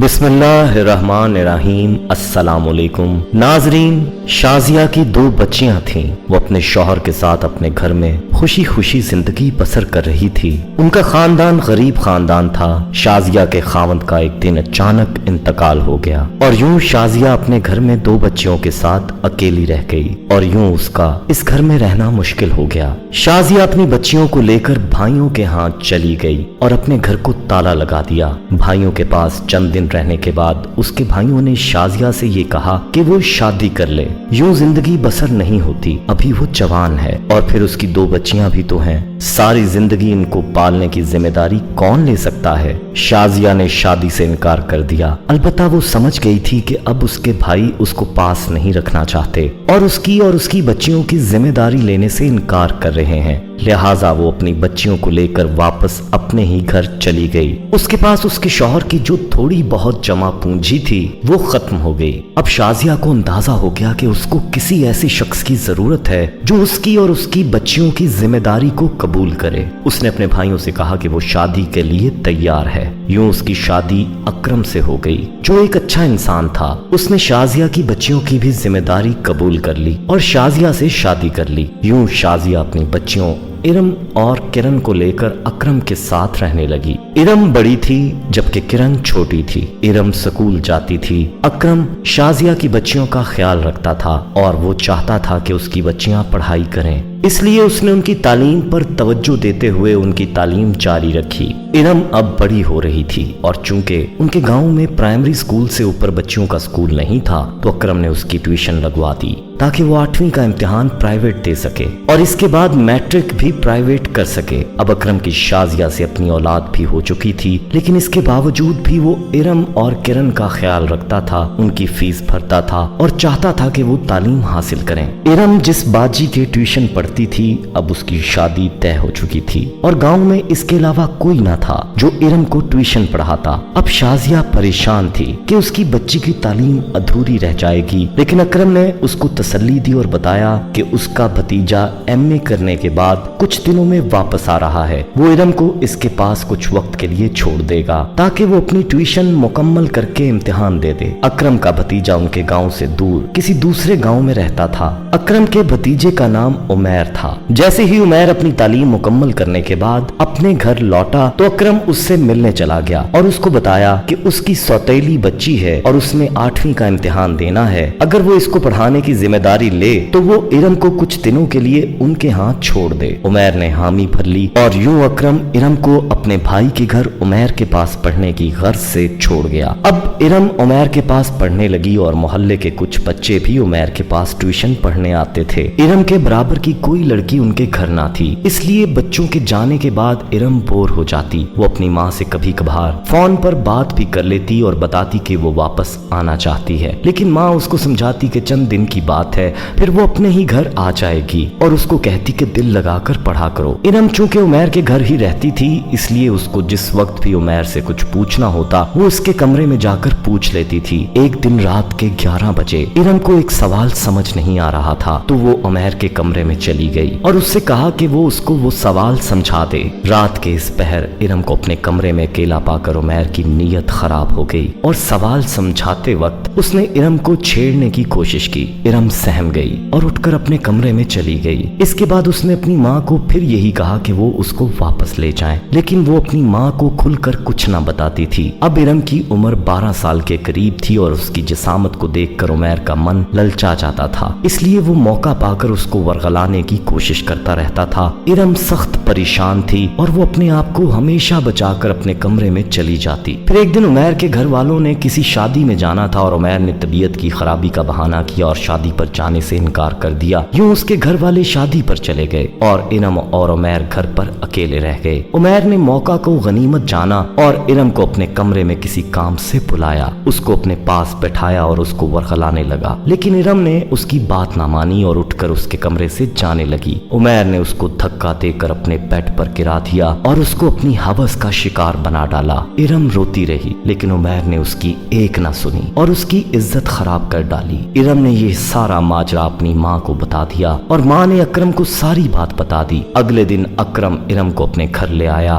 بسم اللہ الرحمن الرحیم۔ السلام علیکم ناظرین، شازیہ کی 2 بچیاں تھیں۔ وہ اپنے شوہر کے ساتھ اپنے گھر میں خوشی خوشی زندگی بسر کر رہی تھی۔ ان کا خاندان غریب خاندان تھا۔ شازیہ کے خاوند کا ایک دن اچانک انتقال ہو گیا اور یوں شازیہ اپنے گھر میں 2 بچیوں کے ساتھ اکیلی رہ گئی اور یوں اس کا اس گھر میں رہنا مشکل ہو گیا۔ شازیہ اپنی بچیوں کو لے کر بھائیوں کے ہاں چلی گئی اور اپنے گھر کو تالا لگا دیا۔ بھائیوں کے پاس چند دن رہنے کے بعد اس کے بھائیوں نے شازیہ سے یہ کہا کہ وہ شادی کر لے، یوں زندگی بسر نہیں ہوتی، ابھی وہ جوان ہے اور پھر اس کی 2 بچیاں بھی تو ہیں، ساری زندگی ان کو پالنے کی ذمہ داری کون لے سکتا ہے؟ شازیہ نے شادی سے انکار کر دیا۔ البتہ وہ سمجھ گئی تھی کہ اب اس کے بھائی اس کو پاس نہیں رکھنا چاہتے اور اس کی بچیوں کی ذمہ داری لینے سے انکار کر رہے ہیں، لہٰذا وہ اپنی بچیوں کو لے کر واپس اپنے ہی گھر چلی گئی۔ اس کے پاس اس کے شوہر کی جو تھوڑی بہت جمع پونجی تھی وہ ختم ہو گئی۔ اب شازیہ کو اندازہ ہو گیا کہ اس کو کسی ایسے شخص کی ضرورت ہے جو اس کی اور اس کی بچیوں کی ذمہ داری کو قبول کرے۔ اس نے اپنے بھائیوں سے کہا کہ وہ شادی کے لیے تیار ہے۔ یوں اس کی شادی اکرم سے ہو گئی جو ایک اچھا انسان تھا۔ اس نے شازیہ کی بچیوں کی بھی ذمہ داری قبول کر لی اور شازیہ سے شادی کر لی۔ یوں شازیہ اپنی بچیوں ارم اور کرن کو لے کر اکرم کے ساتھ رہنے لگی۔ ارم بڑی تھی جبکہ کرن چھوٹی تھی۔ ارم سکول جاتی تھی۔ اکرم شازیہ کی بچیوں کا خیال رکھتا تھا اور وہ چاہتا تھا کہ اس کی بچیاں پڑھائی کریں، اس لیے اس نے ان کی تعلیم پر توجہ دیتے ہوئے ان کی تعلیم جاری رکھی۔ ارم اب بڑی ہو رہی تھی اور چونکہ ان کے گاؤں میں پرائمری سکول سے اوپر بچیوں کا سکول نہیں تھا تو اکرم نے اس کی ٹیوشن لگوا دی تاکہ وہ 8ویں کا امتحان پرائیویٹ دے سکے اور اس کے بعد میٹرک بھی پرائیویٹ کر سکے۔ اب اکرم کی شازیہ سے اپنی اولاد بھی ہو چکی تھی، لیکن اس کے باوجود بھی وہ ارم اور کرن کا خیال رکھتا تھا، ان کی فیس بھرتا تھا اور چاہتا تھا کہ وہ تعلیم حاصل کریں۔ ارم جس باجی کے ٹیوشن پڑھتی تھی اب اس کی شادی طے ہو چکی تھی اور گاؤں میں اس کے علاوہ کوئی نہ تھا جو ارم کو ٹیوشن پڑھاتا۔ اب شازیہ پریشان تھی کہ اس کی بچی کی تعلیم ادھوری رہ جائے گی، لیکن اکرم نے اس کو تسلی دی اور بتایا کہ اس کا بھتیجا MA کرنے کے بعد کچھ دنوں میں واپس آ رہا ہے، وہ ارم کو اس کے پاس کچھ وقت کے لیے چھوڑ دے گا تاکہ وہ اپنی ٹیوشن مکمل کر کے امتحان دے دے۔ اکرم کا بھتیجا ان کے گاؤں سے دور کسی دوسرے گاؤں میں رہتا تھا۔ اکرم کے بھتیجے کا نام عمیر تھا۔ جیسے ہی عمیر اپنی تعلیم مکمل کرنے کے بعد اپنے گھر لوٹا تو اکرم اس سے ملنے چلا گیا اور اس کو بتایا کہ اس کی سوتیلی بچی ہے اور اس نے 8ویں کا امتحان دینا ہے، اگر وہ اس کو پڑھانے کی ذمہ داری لے تو وہ ارم کو کچھ دنوں کے لیے ان کے ہاں چھوڑ دے۔ عمیر نے حامی بھر لی اور یوں اکرم ارم کو اپنے بھائی کے گھر عمیر کے پاس پڑھنے کی غرض سے چھوڑ گیا۔ اب ارم عمیر کے پاس پڑھنے لگی اور محلے کے کچھ بچے بھی عمیر کے پاس ٹیوشن پڑھنے آتے تھے۔ ارم کے برابر کی کوئی لڑکی ان کے گھر نہ تھی، اس لیے بچوں کے جانے کے بعد ارم بور ہو جاتی۔ وہ اپنی ماں سے کبھی کبھار فون پر بات بھی کر لیتی اور بتاتی کہ وہ واپس آنا چاہتی ہے، لیکن ماں اس کو سمجھاتی کہ چند دن کی بات ہے، پھر وہ اپنے ہی گھر آ جائے گی اور اس کو کہتی کہ دل لگا کر پڑھا کرو۔ ارم چونکہ عمیر کے گھر ہی رہتی تھی اس لیے اس کو جس وقت بھی عمیر سے کچھ پوچھنا ہوتا وہ اس کے کمرے میں جا کر پوچھ لیتی تھی۔ ایک دن رات کے 11 بجے ارم کو ایک سوال سمجھ نہیں آ رہا تھا تو وہ عمیر کے کمرے میں چلی گئی اور اس سے کہا کہ وہ اس کو وہ سوال سمجھا دے۔ رات کے اس پہر ارم کو اپنے کمرے میں اکیلا پا کر عمیر کی نیت خراب ہو گئی اور سوال سمجھاتے وقت اس نے ارم کو چھیڑنے کی کوشش کی۔ ارم سہم گئی اور اٹھ کر اپنے کمرے میں چلی گئی۔ اس کے بعد اس نے اپنی ماں کو پھر یہی کہا کہ وہ اس کو واپس لے جائیں، لیکن وہ اپنی ماں کو کھل کر کچھ نہ بتاتی تھی۔ اب ارم کی عمر 12 سال کے قریب تھی اور اس کی جسامت کو دیکھ کر عمیر کا من للچا جاتا تھا، اس لیے وہ موقع پا کر اس کو ورغلانے کی کوشش کرتا رہتا تھا۔ ارم سخت پریشان تھی اور وہ اپنے آپ کو ہمیشہ بچا کر اپنے کمرے میں چلی جاتی۔ پھر ایک دن عمیر کے گھر والوں نے کسی شادی میں جانا تھا اور عمیر نے طبیعت کی خرابی کا بہانہ کیا اور شادی پر جانے سے انکار کر دیا۔ یوں اس کے گھر والے شادی پر چلے گئے اور ارم اور عمیر گھر پر اکیلے رہ گئے۔ عمیر نے موقع کو غنیمت جانا اور ارم کو اپنے کمرے میں کسی کام سے بلایا، اس کو اپنے پاس بٹھایا اور اس کو ورغلانے لگا، لیکن ارم نے اس کی بات نہ مانی اور اٹھ کر اس کے کمرے سے جانے لگی۔ عمیر نے اس کو دھکا دے کر اپنے بیڈ پر گرا دیا اور اس کو اپنی ہوس کا شکار بنا ڈالا۔ ارم روتی رہی لیکن عمیر نے اس کی ایک نہ سنی اور اس کی عزت خراب کر ڈالی۔ ارم نے یہ سارا ماجرا اپنی ماں کو بتا دیا اور ماں نے اکرم کو ساری بات بتا دی۔ اگلے دن اکرم ارم کو اپنے گھر لے آیا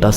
10